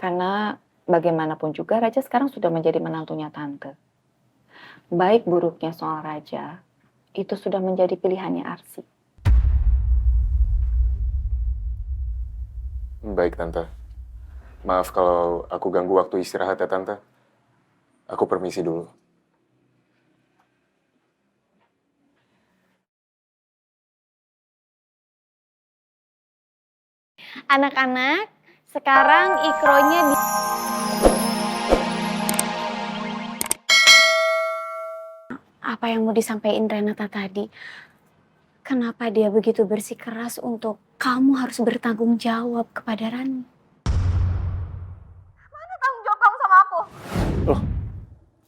Karena bagaimanapun juga Raja sekarang sudah menjadi menantunya Tante. Baik buruknya soal Raja, itu sudah menjadi pilihannya Arsy. Baik, Tante. Maaf kalau aku ganggu waktu istirahat ya, Tante. Aku permisi dulu. Anak-anak, sekarang ikronya di... Apa yang mau disampaikan Renata tadi? Kenapa dia begitu bersikeras untuk kamu harus bertanggung jawab kepada Rani? Mana tanggung jawab kamu sama aku? Loh,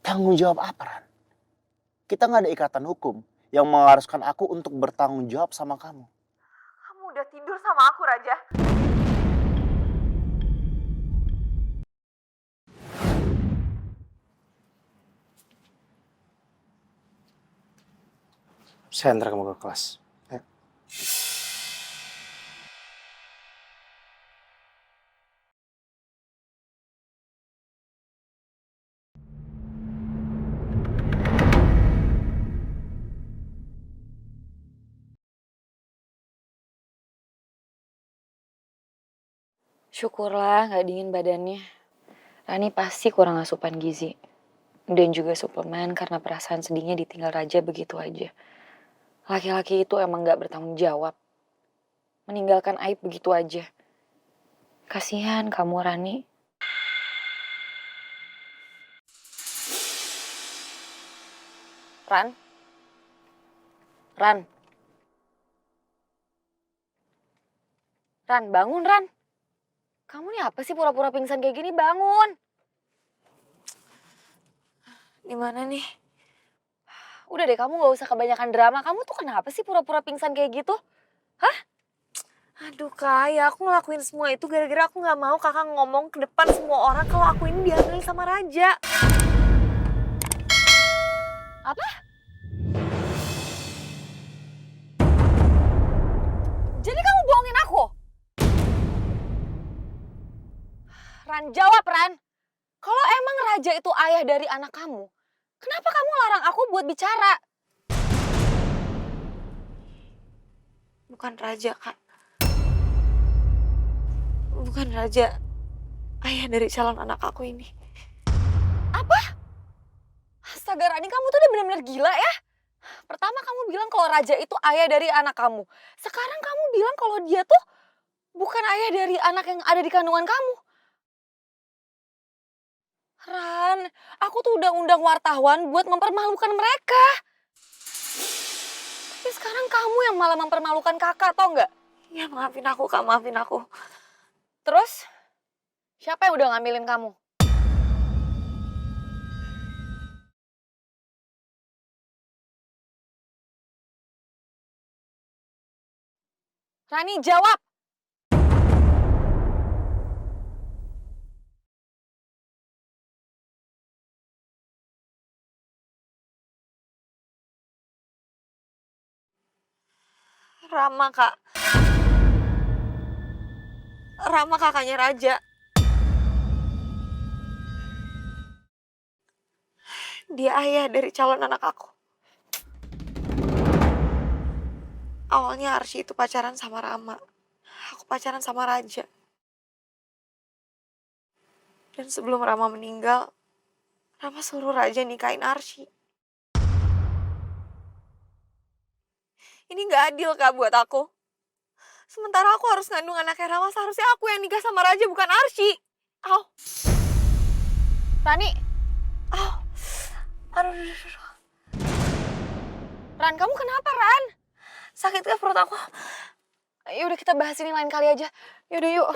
tanggung jawab apa, Ran? Kita nggak ada ikatan hukum yang mengharuskan aku untuk bertanggung jawab sama kamu. Kamu udah tidur sama aku, Raja. Saya antar kamu ke kelas. Ayo. Syukurlah nggak dingin badannya. Rani pasti kurang asupan gizi. Dan juga suplemen karena perasaan sedihnya ditinggal Raja begitu aja. Laki-laki itu emang nggak bertanggung jawab. Meninggalkan aib begitu aja. Kasihan kamu, Rani. Ran? Ran? Ran, bangun, Ran. Kamu nih apa sih pura-pura pingsan kayak gini? Bangun. Gimana nih? Udah deh, kamu gak usah kebanyakan drama. Kamu tuh kenapa sih pura-pura pingsan kayak gitu? Hah? Aduh, Kak, ya aku ngelakuin semua itu gara-gara aku nggak mau kakak ngomong ke depan semua orang kalau aku ini dihamilin sama Raja. Apa? Jadi kamu bohongin aku? Ran, jawab, Ran. Kalau emang Raja itu ayah dari anak kamu, kenapa kamu larang aku buat bicara? Bukan Raja, Kak. Bukan Raja. Ayah dari calon anak aku ini. Apa? Astaga, Rani, kamu tuh udah benar-benar gila ya. Pertama kamu bilang kalau Raja itu ayah dari anak kamu. Sekarang kamu bilang kalau dia tuh bukan ayah dari anak yang ada di kandungan kamu. Ran, aku tuh udah undang wartawan buat mempermalukan mereka. Tapi sekarang kamu yang malah mempermalukan kakak, tau nggak? Ya, maafin aku, Kak. Maafin aku. Terus, siapa yang udah ngambilin kamu? Rani, jawab! Rama, Kak. Rama kakaknya Raja. Dia ayah dari calon anak aku. Awalnya Arsy itu pacaran sama Rama. Aku pacaran sama Raja. Dan sebelum Rama meninggal, Rama suruh Raja nikahin Arsy. Ini gak adil, Kak, buat aku. Sementara aku harus ngandung anaknya Rama, seharusnya aku yang nikah sama Raja, bukan Arsy. Au. Rani, Au. Aduh, aduh, aduh. Ran, kamu kenapa, Ran? Sakit gak perut aku? Yaudah kita bahas ini lain kali aja. Yaudah yuk.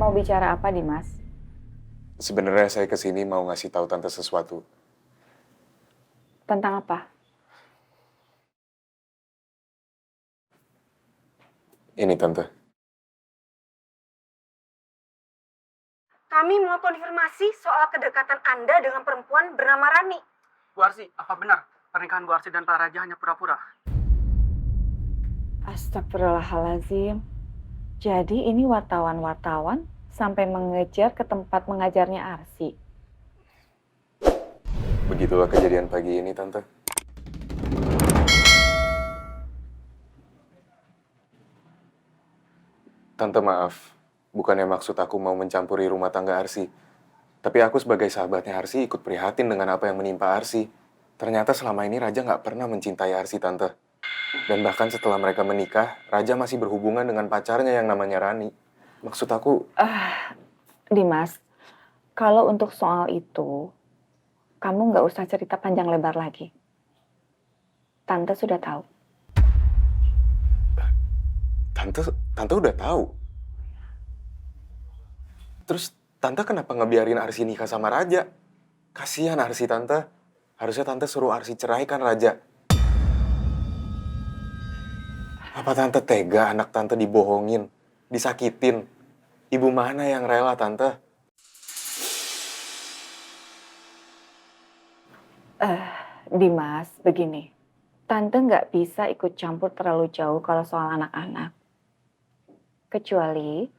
Mau bicara apa, Dimas? Sebenarnya saya kesini mau ngasih tahu Tante sesuatu. Tentang apa? Ini, Tante. Kami mau konfirmasi soal kedekatan Anda dengan perempuan bernama Rani. Bu Arsy, apa benar pernikahan Bu Arsy dan Pak Raja hanya pura-pura? Astagfirullahalazim. Jadi ini wartawan-wartawan sampai mengejar ke tempat mengajarnya Arsi. Begitulah kejadian pagi ini, Tante. Tante maaf, bukannya maksud aku mau mencampuri rumah tangga Arsi. Tapi aku sebagai sahabatnya Arsi ikut prihatin dengan apa yang menimpa Arsi. Ternyata selama ini Raja nggak pernah mencintai Arsi, Tante. Dan bahkan setelah mereka menikah, Raja masih berhubungan dengan pacarnya yang namanya Rani. Maksud aku, Dimas, kalau untuk soal itu, kamu nggak usah cerita panjang lebar lagi. Tante sudah tahu. Tante udah tahu. Terus Tante kenapa ngebiarin Arsi nikah sama Raja? Kasihan Arsi, Tante. Harusnya Tante suruh Arsi ceraikan Raja. Apa Tante tega anak Tante dibohongin, disakitin? Ibu mana yang rela, Tante? Dimas, begini. Tante nggak bisa ikut campur terlalu jauh kalau soal anak-anak. Kecuali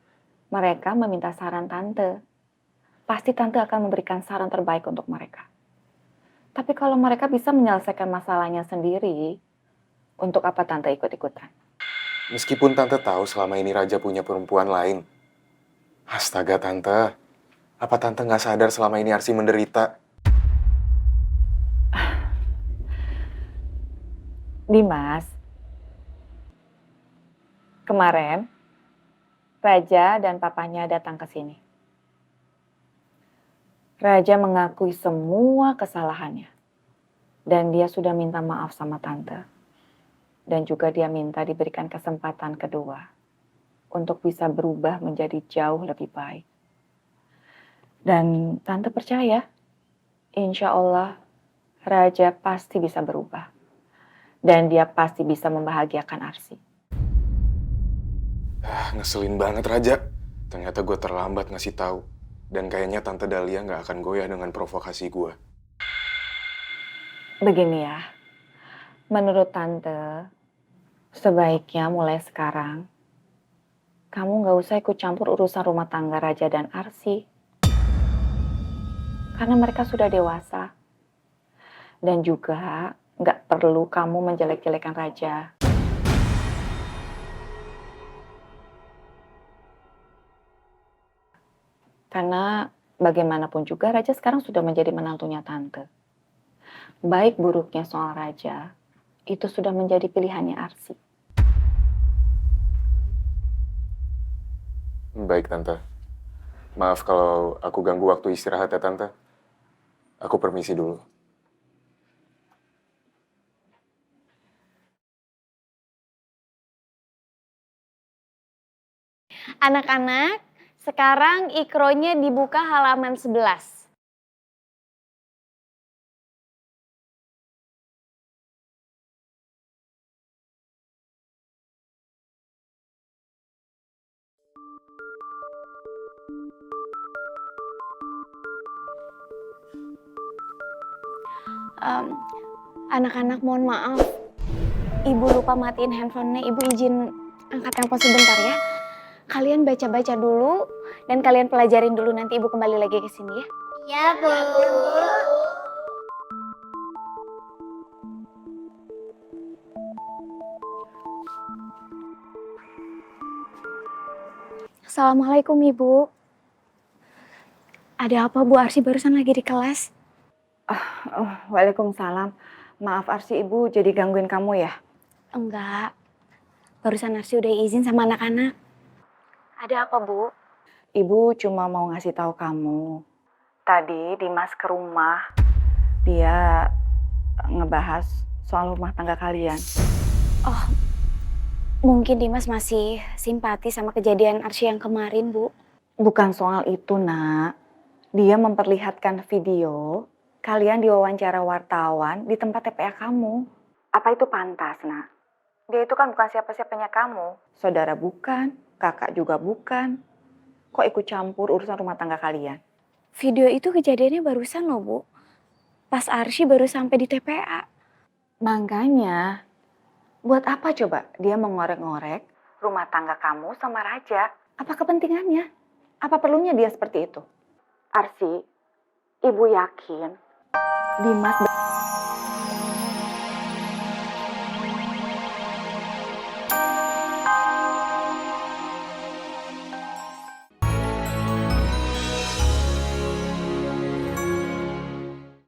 mereka meminta saran Tante. Pasti Tante akan memberikan saran terbaik untuk mereka. Tapi kalau mereka bisa menyelesaikan masalahnya sendiri, untuk apa Tante ikut-ikutan? Meskipun Tante tahu selama ini Raja punya perempuan lain. Astaga, Tante. Apa Tante nggak sadar selama ini Arsi menderita? Dimas, kemarin Raja dan papanya datang ke sini. Raja mengakui semua kesalahannya. Dan dia sudah minta maaf sama Tante. Dan juga dia minta diberikan kesempatan kedua untuk bisa berubah menjadi jauh lebih baik. Dan Tante percaya, insya Allah Raja pasti bisa berubah. Dan dia pasti bisa membahagiakan Arsi. Ngeselin banget, Raja. Ternyata gue terlambat ngasih tahu. Dan kayaknya Tante Dahlia nggak akan goyah dengan provokasi gue. Begini ya, menurut Tante, sebaiknya mulai sekarang, kamu nggak usah ikut campur urusan rumah tangga Raja dan Arsi. Karena mereka sudah dewasa. Dan juga nggak perlu kamu menjelek-jelekan Raja. Karena bagaimanapun juga Raja sekarang sudah menjadi menantunya Tante. Baik buruknya soal Raja, itu sudah menjadi pilihannya Arsi. Baik, Tante. Maaf kalau aku ganggu waktu istirahat ya, Tante. Aku permisi dulu. Anak-anak, sekarang ikronya dibuka halaman 11. Anak-anak mohon maaf, Ibu lupa matiin handphonenya, Ibu izin angkat telepon sebentar ya. Kalian baca-baca dulu dan kalian pelajarin dulu, nanti Ibu kembali lagi ke sini ya. Ya, Bu. Assalamualaikum Ibu. Ada apa Bu Arsi barusan lagi di kelas? Waalaikumsalam. Maaf Arsi, Ibu jadi gangguin kamu ya? Enggak. Barusan Arsi udah izin sama anak-anak. Ada apa Bu? Ibu cuma mau ngasih tahu kamu. Tadi Dimas ke rumah. Dia ngebahas soal rumah tangga kalian. Oh, mungkin Dimas masih simpati sama kejadian Arsi yang kemarin Bu. Bukan soal itu, Nak. Dia memperlihatkan video kalian diwawancara wartawan di tempat TPA kamu. Apa itu pantas, Nak? Dia itu kan bukan siapa-siapanya kamu. Saudara bukan, kakak juga bukan. Kok ikut campur urusan rumah tangga kalian? Video itu kejadiannya barusan loh Bu. Pas Arsi baru sampai di TPA. Makanya, Buat apa coba dia mengorek-ngorek rumah tangga kamu sama Raja? Apa kepentingannya? Apa perlunya dia seperti itu? Arsi, ibu yakin Dimas